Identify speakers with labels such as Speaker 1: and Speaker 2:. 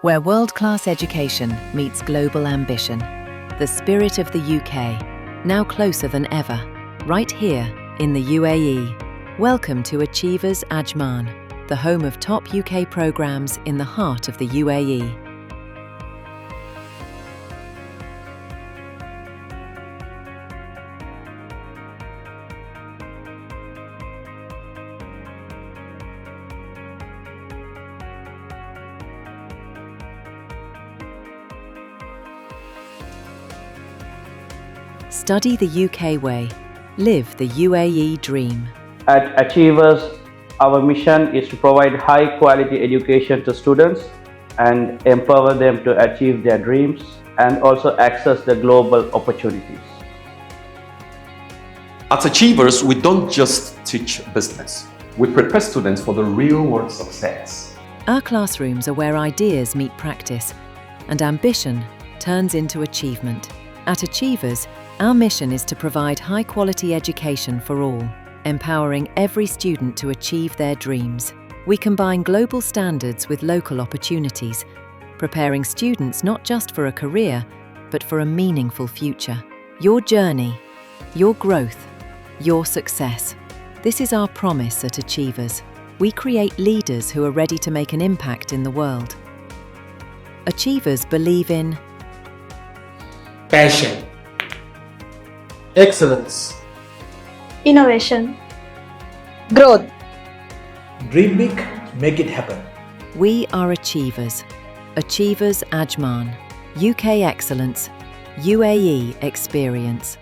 Speaker 1: where world-class education meets global ambition. The spirit of the UK, now closer than ever, right here in the UAE. Welcome to Achievers Ajman, the home of top UK programs in the heart of the UAE. Study the UK way. Live the UAE dream.
Speaker 2: At Achievers, our mission is to provide high-quality education to students and empower them to achieve their dreams and also access the global opportunities.
Speaker 3: At Achievers, we don't just teach business. We prepare students for the real-world success.
Speaker 1: Our classrooms are where ideas meet practice and ambition turns into achievement. At Achievers, our mission is to provide high-quality education for all, empowering every student to achieve their dreams. We combine global standards with local opportunities, preparing students not just for a career, but for a meaningful future. Your journey, your growth, your success. This is our promise at Achievers. We create leaders who are ready to make an impact in the world. Achievers believe in
Speaker 4: passion, excellence,
Speaker 5: innovation, growth.
Speaker 4: dream big, make it happen.
Speaker 1: We are Achievers. Achievers Ajman. UK excellence, UAE experience.